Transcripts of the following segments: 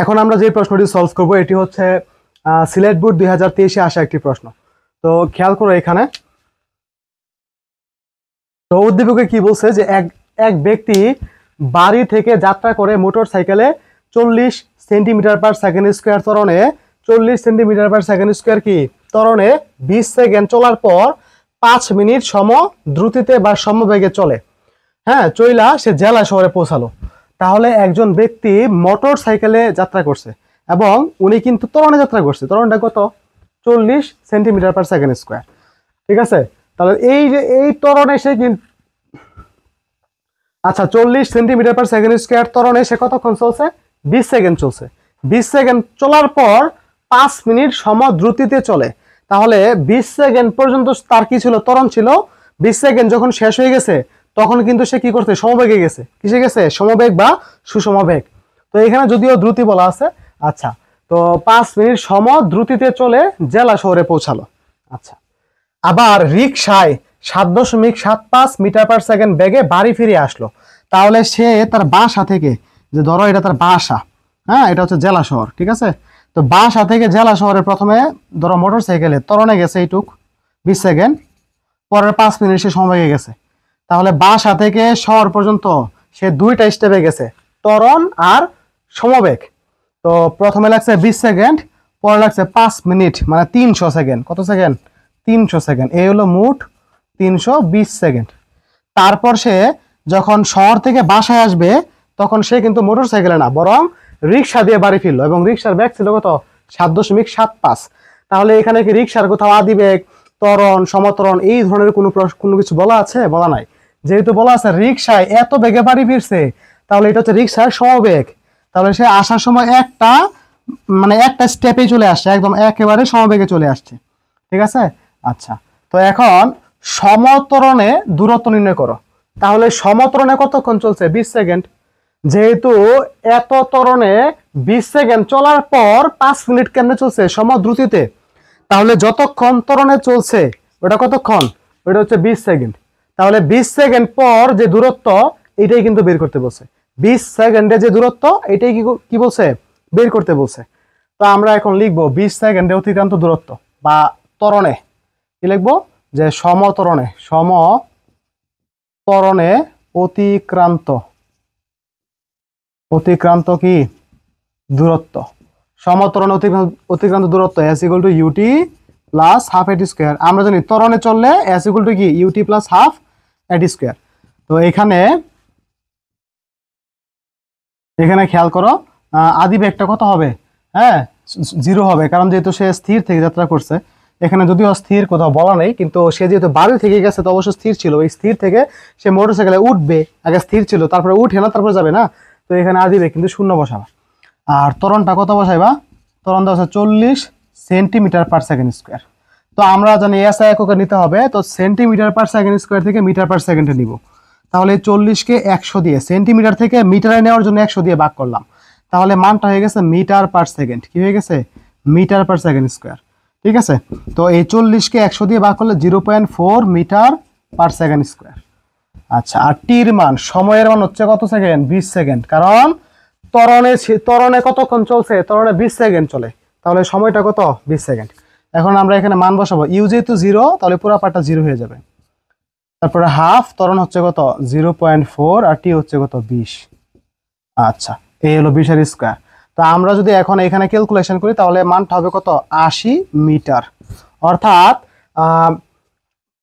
এখন আমরা যে প্রশ্নটি সলভ করব এটি হচ্ছে সিলেট বোর্ড 2023-এ আসা একটি প্রশ্ন। তো খেয়াল করো এখানে। তো উদ্দীপকে কি বলছে যে এক ব্যক্তি বাড়ি থেকে যাত্রা করে মোটর সাইকেলে 40 সেন্টিমিটার পার সেকেন্ড স্কোয়ার ত্বরণে 40 সেন্টিমিটার পার সেকেন্ড স্কোয়ার কি ত্বরণে 20 সেকেন্ড চলার পর 5 মিনিট সম দ্রুতিতে বা সমবেগে চলে। হ্যাঁ, চইলা সে জেলা শহরে পৌঁছালো। তাহলে একজন ব্যক্তি মোটর সাইকেলে যাত্রা করছে এবং উনি কিন্তু ত্বরণে যাত্রা করছে। ত্বরণটা কত? 40 সেন্টিমিটার পার সেকেন্ড স্কোয়ার। ঠিক আছে, তাহলে এই যে এই ত্বরণে সে কিন্তু আচ্ছা 40 সেন্টিমিটার পার সেকেন্ড স্কোয়ার ত্বরণে সে কতক্ষণ চলছে? 20 সেকেন্ড চলছে। 20 সেকেন্ড চলার পর 5 মিনিট সম দ্রুতিতে চলে। তাহলে 20 সেকেন্ড পর্যন্ত তার কি ছিল? ত্বরণ ছিল। 20 সেকেন্ড যখন শেষ হয়ে গেছে তখন কিন্তু সে কি করতে? সমবেগে গেছে। কিসে গেছে? সমবেগ বা সুষমবেগ। তো এখানে যদিও দ্রুতি বলা আছে। আচ্ছা, তো 5 মিনিট সম দ্রুতিতে চলে জেলা শহরে পৌঁছালো। আচ্ছা, আবার রিকশায় 7.75 মিটার পার সেকেন্ড বেগে বাড়ি ফিরে আসলো। তাহলে সে তার বাসা থেকে, যে ধরো এটা তার বাসা, হ্যাঁ এটা হচ্ছে জেলা শহর, ঠিক আছে। তো বাসা থেকে জেলা শহরে প্রথমে ধরো মোটর সাইকেলে ত্বরণে গেছে এইটুক 20 সেকেন্ড, পরের 5 মিনিট সে সমবেগে গেছে। তাহলে বাসা থেকে শহর পর্যন্ত সে দুইটা স্টেপে গেছে, ত্বরণ আর সমবেগ। তো প্রথমে লাগছে 20 সেকেন্ড, পরে লাগছে 5 মিনিট, মানে 300 সেকেন্ড। কত সেকেন্ড? 300 সেকেন্ড। এই হলো মোট 320 সেকেন্ড। তারপর সে যখন শহর থেকে বাসায় আসবে তখন সে কিন্তু মোটর সাইকেলে না, বরং রিক্সা দিয়ে বাড়ি ফিরলো এবং রিক্সার বেগ ছিল কত? 7.75। তাহলে এখানে কি রিক্সার কোথাও আদিবেগ, ত্বরণ, সমত্বরণ এই ধরনের কোনো কিছু বলা আছে? বলা নাই। যেহেতু বলা আছে রিক্সায় এত বেগে বাড়ি ফিরছে, তাহলে এটা হচ্ছে রিক্সার সমবেগ। তাহলে সে আসার সময় একটা স্টেপে চলে আসছে, একদম একেবারে সমবেগে চলে আসছে। ঠিক আছে। আচ্ছা, তো এখন সমত্বরণে দূরত্ব নির্ণয় করো। তাহলে সমত্বরণে কতক্ষণ চলছে? 20 সেকেন্ড। যেহেতু এত ত্বরণে 20 সেকেন্ড চলার পর 5 মিনিট কেমনে চলছে? সমদ্রুতিতে। তাহলে যতক্ষণ ত্বরণে চলছে ওটা কতক্ষণ? ওটা হচ্ছে 20 সেকেন্ড। তাহলে 20 সেকেন্ড পর যে দূরত্ব এটাই কিন্তু বের করতে বলছে। 20 সেকেন্ডে যে দূরত্ব এটাই কি বলছে? বের করতে বলছে। তো আমরা এখন লিখবো 20 সেকেন্ডে অতিক্রান্ত দূরত্ব বা ত্বরণে কি লিখবো? যে সমত্বরণে অতিক্রান্ত কি দূরত্ব। সমত্বরণে অতিক্রান্ত দূরত্ব s = ut plus half at square. আমরা জানি ত্বরণে চললে s = কি? ut plus half at square. তো এখানে খেয়াল করো আদিবেগটা কত হবে? হ্যাঁ, 0 হবে, কারণ যেহেতু সে স্থির থেকে যাত্রা করছে। এখানে যদিও স্থির কোথাও বলা নেই, কিন্তু সে যেহেতু বাড়ি থেকে গেছে তো অবশ্য স্থির ছিল। এই স্থির থেকে সে মোটরসাইকেলে উঠবে, আগে স্থির ছিল, তারপরে উঠে না তারপরে যাবে না। তো এখানে আদিবেগ কিন্তু 0 বসাবা। আর ত্বরণটা কত বসাইবা? ত্বরণ দেওয়া আছে 40 সেন্টিমিটার পার সেকেন্ড স্কোয়ার। তো আমরা জানি SI এককে নিতে হবে, তো সেন্টিমিটার পার সেকেন্ড স্কোয়ার থেকে মিটার পার সেকেন্ডে নিব। তাহলে 40কে 100 দিয়ে, সেন্টিমিটার থেকে মিটারে নেওয়ার জন্য 100 দিয়ে ভাগ করলাম। তাহলে মানটা হয়ে গেছে মিটার পার সেকেন্ড। কি হয়ে গেছে? Meter per second square. ঠিক আছে। তো এই 40কে 100 দিয়ে ভাগ করলে 0.4 মিটার পার সেকেন্ড স্কোয়ার। আচ্ছা, আর টির মান, সময়ের মান হচ্ছে কত সেকেন্ড? 20 সেকেন্ড। কারণ ত্বরণে কতক্ষণ চলছে? ত্বরণে 20 সেকেন্ড চলে। তাহলে সময়টা কত? 20 সেকেন্ড। এখন আমরা এখানে মান বসাবো। ইউ যেহেতু 0, তাহলে পুরো পার্টটা 0 হয়ে যাবে। তারপরে হাফ, ত্বরণ হচ্ছে কত? 0.4, আর টি হচ্ছে কত? 20। আচ্ছা, এই হলো 20 এর স্কয়ার। তো আমরা যদি এখন এখানে ক্যালকুলেশন করি তাহলে মানটা হবে কত? 80 মিটার। অর্থাৎ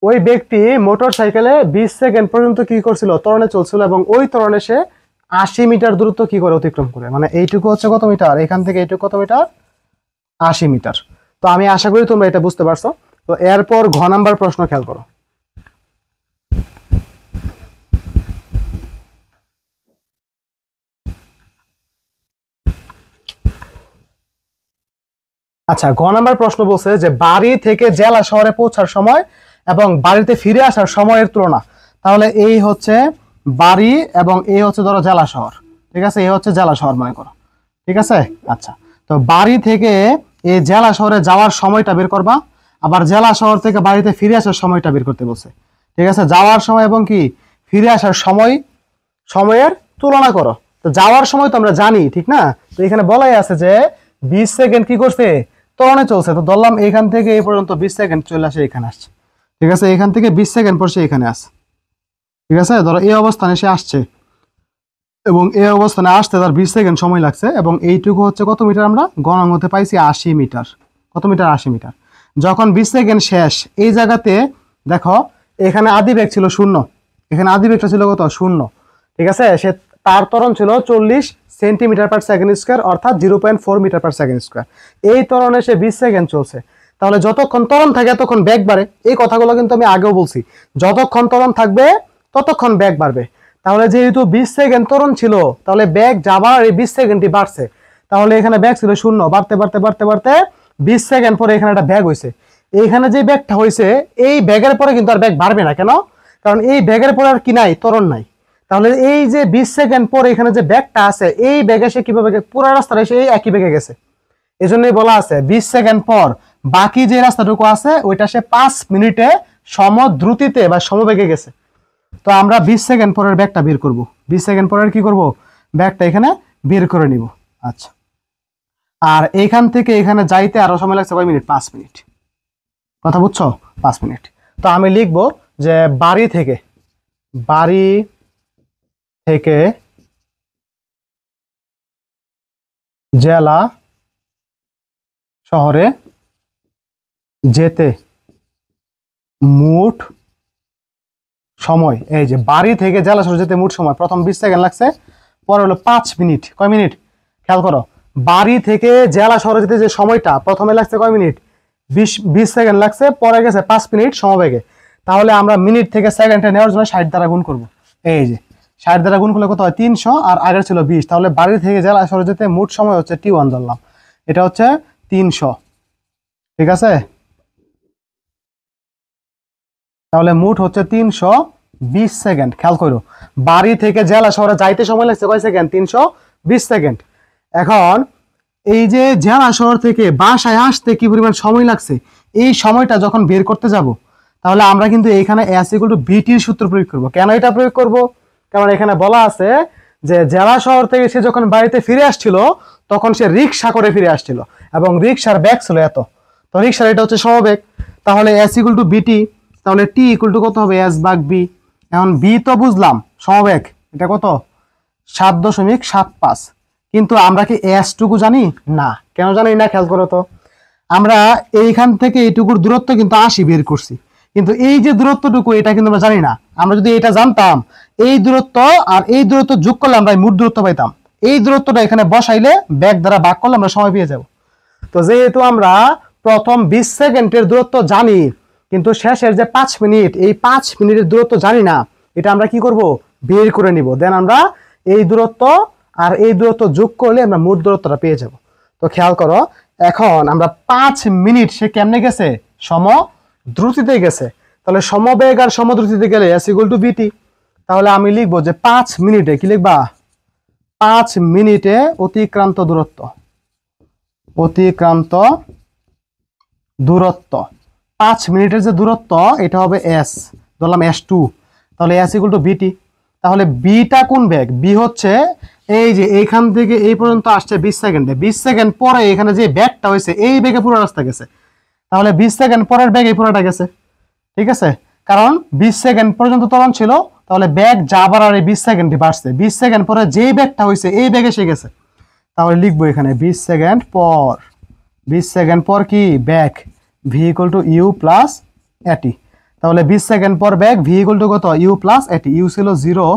ওই ব্যক্তি মোটর সাইকেলে 20 সেকেন্ড পর্যন্ত কি করছিল? ত্বরণে চলছিল, এবং ওই ত্বরণে সে 80 মিটার দূরত্ব কি করে? অতিক্রম করে। মানে এইটুকু হচ্ছে কত মিটার? এখান থেকে এইটুকু কত মিটার? 80 মিটার। তো আমি আশা করি তোমরা এটা বুঝতে পারছো। তো এরপর ঘ নাম্বার প্রশ্ন খেয়াল করো। আচ্ছা, ঘ নাম্বার প্রশ্ন বলছে যে বাড়ি থেকে জেলা শহরে পৌঁছার সময় এবং বাড়িতে ফিরে আসার সময়ের তুলনা। তাহলে এই হচ্ছে বাড়ি এবং এই হচ্ছে ধরো জেলা শহর। ঠিক আছে, এই হচ্ছে জেলা শহর মনে করো। ঠিক আছে। আচ্ছা, তো বাড়ি থেকে এই জেলা শহরে যাওয়ার সময়টা বের করবা, আবার জেলা শহর থেকে বাড়িতে ফিরে আসার সময়টা বের করতে বলছে। ঠিক আছে, যাওয়ার সময় এবং কি ফিরে আসার সময়ের তুলনা করো। তো যাওয়ার সময় তো আমরা জানি, ঠিক না? তো এখানে বলাই আছে যে 20 সেকেন্ড কি করছে, ত্বরণে চলছে। তো ধরলাম এখান থেকে এই পর্যন্ত 20 সেকেন্ড চলে আসে এখানে আসছে, ঠিক আছে? এখান থেকে 20 সেকেন্ড পর সে এখানে আসছে, ঠিক আছে? ধরো এই অবস্থানে সে আসছে এবং এই অবস্থানে আসতে তার 20 সেকেন্ড সময় লাগছে, এবং এইটুকু হচ্ছে কত মিটার, আমরা গণাঙ্গতে পাইছি 80 মিটার। কত মিটার? 80 মিটার। যখন 20 সেকেন্ড শেষ, এই জায়গাতে দেখো এখানে আদি বেগ ছিল 0, এখানে আদি বেগটা ছিল কত? 0, ঠিক আছে? সে তার ত্বরণ ছিল 40 সেন্টিমিটার পার সেকেন্ড স্কয়ার, অর্থাৎ 0.4 মিটার পার সেকেন্ড স্কয়ার। এই ত্বরণে সে 20 সেকেন্ড চলছে। তাহলে যতক্ষণ ত্বরণ থাকে ততক্ষণ বেগ বাড়ে। এই কথাগুলো কিন্তু আমি আগেও বলছি, যতক্ষণ ত্বরণ থাকবে ততক্ষণ বেগ বাড়বে। তাহলে যেহেতু 20 সেকেন্ড ত্বরণ ছিল, তাহলে বেগ যাবার এই 20 সেকেন্ডই বাড়ছে। তাহলে এখানে বেগ ছিল 0, বাড়তে বাড়তে বাড়তে বাড়তে 20 সেকেন্ড পরে এখানে একটা বেগ হয়েছে। এইখানে যে বেগটা হয়েছে, এই বেগের পরে কিন্তু আর বেগ বাড়বে না। কেন? কারণ এই বেগের পরে আর কি নাই, ত্বরণ নাই। তাহলে এই যে 20 সেকেন্ড পরে এখানে যে বেগটা আছে, এই বেগে সে কিভাবে পুরো রাস্তাটা এসে এই একই বেগে গেছে। এজন্যই বলা আছে 20 সেকেন্ড পর বাকি যে রাস্তাটুকু আছে ওইটা সে 5 মিনিটে সমদ্রুতিতে বা সমবেগে গেছে। তো আমরা 20 সেকেন্ড পরের ব্যাগটা বের করব। 20 সেকেন্ড পরের কি করব? ব্যাগটা এখানে বের করে নিব। আচ্ছা, আর এখান থেকে এখানে যাইতে আরো সময় লাগছে কয় মিনিট? 5 মিনিট। কথা বুঝছো? 5 মিনিট। তো আমি লিখব যে বাড়ি থেকে জেলা শহরে যেতে মোট সময়, এই যে বাড়ি থেকে জেলা শহরে যেতে মোট সময়, প্রথম 20 সেকেন্ড লাগছে, পরে হলো 5 মিনিট। কয় মিনিট? খেয়াল করো, বাড়ি থেকে জেলা শহরে যেতে যে সময়টা প্রথমে লাগছে কয় মিনিট? 20 সেকেন্ড লাগছে, পরে গেছে 5 মিনিট সমবেগে। তাহলে আমরা মিনিট থেকে সেকেন্ডে নেওয়ার জন্য 60 দ্বারা গুণ করব। এই যে 60 দ্বারা গুণ করলে কত হয়? 300, আর আগের ছিল 20। তাহলে বাড়ি থেকে জেলা শহরে যেতে মোট সময় হচ্ছে T1 ধরলাম, এটা হচ্ছে 300, ঠিক আছে? তাহলে মোট হচ্ছে 320 সেকেন্ড। খেয়াল করো, বাড়ি থেকে জেলা শহরে যাইতে সময় লাগছে কয় সেকেন্ড? 320 সেকেন্ড। এখন এই যে জেলা শহর থেকে বাসায় আসতে কি পরিমাণ সময় লাগছে, এই সময়টা যখন বের করতে যাব, তাহলে আমরা কিন্তু এইখানে S=BT এর সূত্র প্রয়োগ করব। কেন এটা প্রয়োগ করব? কারণ এখানে বলা আছে যে জেলা শহর থেকে সে যখন বাড়িতে ফিরে আসছিল, তখন সে রিক্সা করে ফিরে আসছিল, এবং রিক্সার ব্যাগ ছিল এত। তো রিক্সার এটা হচ্ছে সমবেগ। তাহলে S=BT, তাহলে T কত হবে? S/B। এখন B তো বুঝলাম সমবেগ, এটা কত? 7.75। কিন্তু আমরা কি S টুকু জানি না? কেন জানি না? খেয়াল করো তো, আমরা এইখান থেকে এইটুকুর দূরত্ব কিন্তু 80 বের করছি, কিন্তু এই যে দূরত্বটুকু এটা কিন্তু আমরা জানি না। আমরা যদি এটা জানতাম, এই দূরত্ব আর এই দূরত্ব যোগ করলে আমরা মোট দূরত্ব পাইতাম। এই দূরত্বটা এখানে বসাইলে ব্যাগ দ্বারা ভাগ করলে আমরা সময় পেয়ে যাব। তো যেহেতু আমরা প্রথম 20 সেকেন্ডের দূরত্ব জানি, কিন্তু শেষের যে 5 মিনিট, এই 5 মিনিটের দূরত্ব জানি না, এটা আমরা কি করব? বের করে নিব। দেন আমরা এই দূরত্ব আর এই দূরত্ব যোগ করলে আমরা মোট দূরত্বটা পেয়ে যাব। তো খেয়াল করো, এখন আমরা 5 মিনিট সে কেমনে গেছে? সমদ্রুতিতে গেছে। তাহলে সমবেগ আর সমদ্রুতিতে গেলে S=BT। তাহলে আমি লিখবো যে 5 মিনিটে কি লিখবা? 5 মিনিটে অতিক্রান্ত দূরত্ব, 5 মিনিটের যে দূরত্ব এটা হবে S, ধরলাম S2। তাহলে S=BT। তাহলে বিটা কোন বেগ? বি হচ্ছে এই যে এইখান থেকে এই পর্যন্ত আসছে 20 সেকেন্ডে, 20 সেকেন্ড পরে এখানে যে ব্যাগটা হয়েছে এই বেগে পুরো রাস্তা গেছে। তাহলে 20 সেকেন্ড পরের ব্যাগ এই পুরোটা গেছে, ঠিক আছে? কারণ 20 সেকেন্ড পর্যন্ত ত্বরণ ছিল, তাহলে ব্যাগ যাবার আর এই 20 সেকেন্ডই বাড়ছে। 20 সেকেন্ড পরে যেই ব্যাগটা হয়েছে এই ব্যাগে এসে গেছে। তাহলে লিখবো এখানে 20 সেকেন্ড পর, 20 সেকেন্ড পর কি ব্যাগ V=U + AT। তাহলে 20 সেকেন্ড পর ব্যাগ V কত? U + AT। U ছিল 0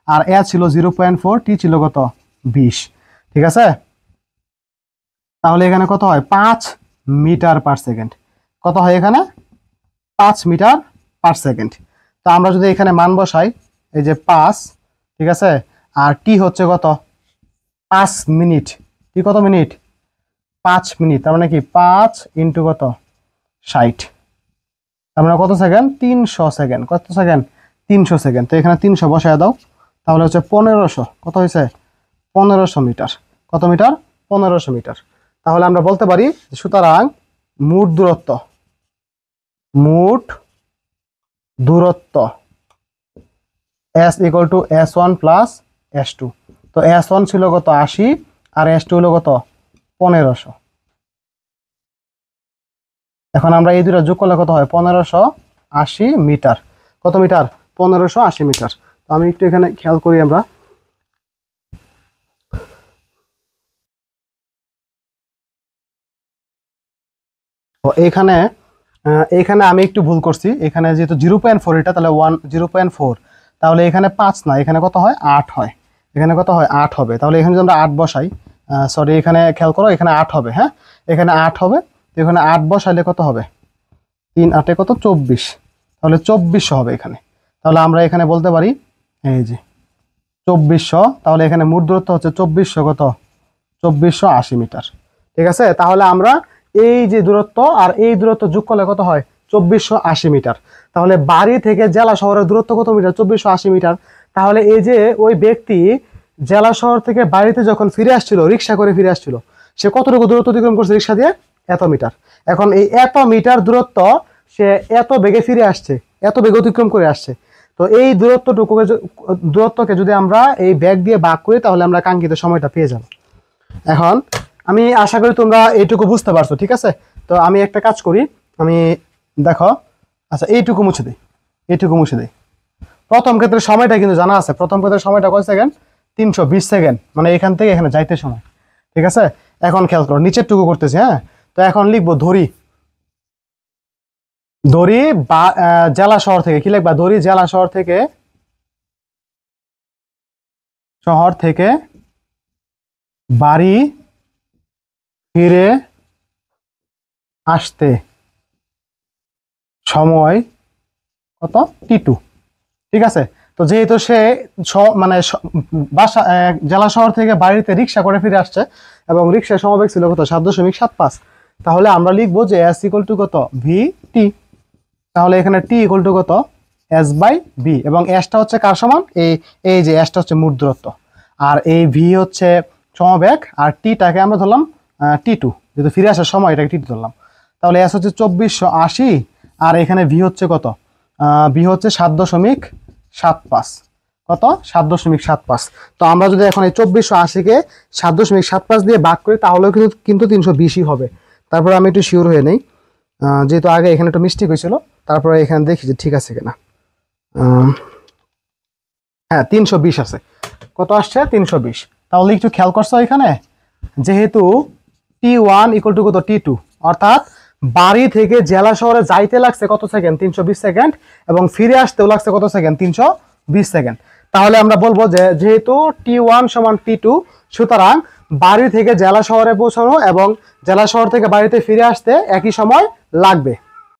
আর A ছিল 0.4, T ছিল কত? 20, ঠিক আছে? তাহলে এখানে কত হয়? 5 মিটার পার সেকেন্ড। কত হয় এখানে? 5 মিটার পার সেকেন্ড। তো আমরা যদি এখানে মান বসাই, এই যে 5, ঠিক আছে, আর T হচ্ছে কত? 5 মিনিট। T কত মিনিট? 5 মিনিট। তার মানে কি 5 × কত? 60। তার মানে কত সেকেন্ড? 300 সেকেন্ড। কত সেকেন্ড? 300 সেকেন্ড। তো এখানে 300 বসায় দাও, তাহলে হচ্ছে 1500। কত হয়েছে? 1500 মিটার। কত মিটার? 1500 মিটার। তাহলে আমরা বলতে পারি সুতরাং মোট দূরত্ব S = S1 + S2। তো S1 ছিল কত 80 আর S2 হলো কত 1500। এখন আমরা এই দুটো যোগ করলে কত হয় 1580 মিটার। কত মিটার 1580 মিটার। তো আমি একটু এখানে খেয়াল করি আমরা। তো এখানে আমি একটু ভুল করছি, এখানে যেহেতু 0.4 এটা তাহলে 0.4, তাহলে এখানে 5 না, এখানে কত হয় 8 হয়। এখানে কত হয় 8 হবে। তাহলে এখানে যদি আমরা 8 বসাই, সরি এখানে খেয়াল করো, এখানে 8 হবে। হ্যাঁ, এখানে 8 হবে। তো এখানে 8 বসাইলে কত হবে 3 8 কত 24, তাহলে 2400 হবে এখানে। তাহলে আমরা এখানে বলতে পারি এই যে 2400, তাহলে এখানে মোট দূরত্ব হচ্ছে 2400 কত 2480 মিটার। ঠিক আছে, তাহলে আমরা এই যে দূরত্ব আর এই দূরত্ব যোগ করলে কত হয় 2480 মিটার। তাহলে বাড়ি থেকে জেলা শহরের দূরত্ব কত মিটার 2480 মিটার। তাহলে এই যে ওই ব্যক্তি জেলা শহর থেকে বাড়িতে যখন ফিরে আসছিল, রিক্সা করে ফিরে আসছিল, সে কতটুকু দূরত্ব অতিক্রম করছে রিক্সা দিয়ে এত মিটার। এখন এই এত মিটার দূরত্ব সে এত বেগে ফিরে আসছে, এত বেগে অতিক্রম করে আসছে। তো এই দূরত্বকে যদি আমরা এই ব্যাগ দিয়ে ভাগ করি তাহলে আমরা কাঙ্ক্ষিত সময়টা পেয়ে যাব। এখন আমি আশা করি তোমরা এইটুকু বুঝতে পারছো। ঠিক আছে, তো আমি একটা কাজ করি, আমি দেখো, আচ্ছা এইটুকু মুছে দিই, এইটুকু মুছে দিই। প্রথম ক্ষেত্রে সময়টা কিন্তু জানা আছে, প্রথম ক্ষেত্রে সময়টা কয় সেকেন্ড 320 সেকেন্ড, মানে এখান থেকে এখানে যাইতে সময়। ঠিক আছে, এখন খেয়াল করো নিচের টুকু করতেছি। হ্যাঁ, তো এখন লিখবো ধরি বা জেলা শহর থেকে, কি লিখবা ধরি জেলা শহর থেকে বাড়ি ফিরে আসতে সময় কত T2। ঠিক আছে, তো যেহেতু সে মানে বাসা জেলা শহর থেকে বাড়িতে রিক্সা করে ফিরে আসছে এবং রিক্সার সমবেগ ছিল কত 7.75, তাহলে আমরা লিখবো যে S ইকুয়াল টু কত VT। তাহলে এখানে T ইকুয়াল টু কত S/B, এবং এসটা হচ্ছে কার সমান, এই যে এসটা হচ্ছে মোট দূরত্ব, আর এই V হচ্ছে সমবেগ, আর টিটাকে আমরা ধরলাম T2, যেহেতু ফিরে আসার সময় এটাকে T2 ধরলাম। তাহলে S হচ্ছে 2480, আর এখানে V হচ্ছে কত V হচ্ছে 7.75, কত 7.75। তো আমরা যদি এখন এই 2480-কে 7.75 দিয়ে ভাগ করি তাহলে কিন্তু 320 হবে। তারপর আমি একটু শিওর হয়ে নেই, যেহেতু আগে এখানে একটু মিস্টেক হয়েছিল, তারপরে এখানে দেখি যে ঠিক আছে কিনা। হ্যাঁ 320 আছে, কত আসছে 320। তাহলে একটু খেয়াল করছো এখানে, যেহেতু T1 ইকুয়াল টু কত T2, অর্থাৎ বাড়ি থেকে জেলা শহরে যাইতে লাগছে কত সেকেন্ড 320 সেকেন্ড, এবং ফিরে আসতেও লাগছে কত সেকেন্ড 320 সেকেন্ড। তাহলে আমরা বলবো যে যেহেতু T1 সমান T2, সুতরাং বাড়ি থেকে জেলা শহরে পৌঁছানো এবং জেলা শহর থেকে বাড়িতে ফিরে আসতে একই সময় লাগবে।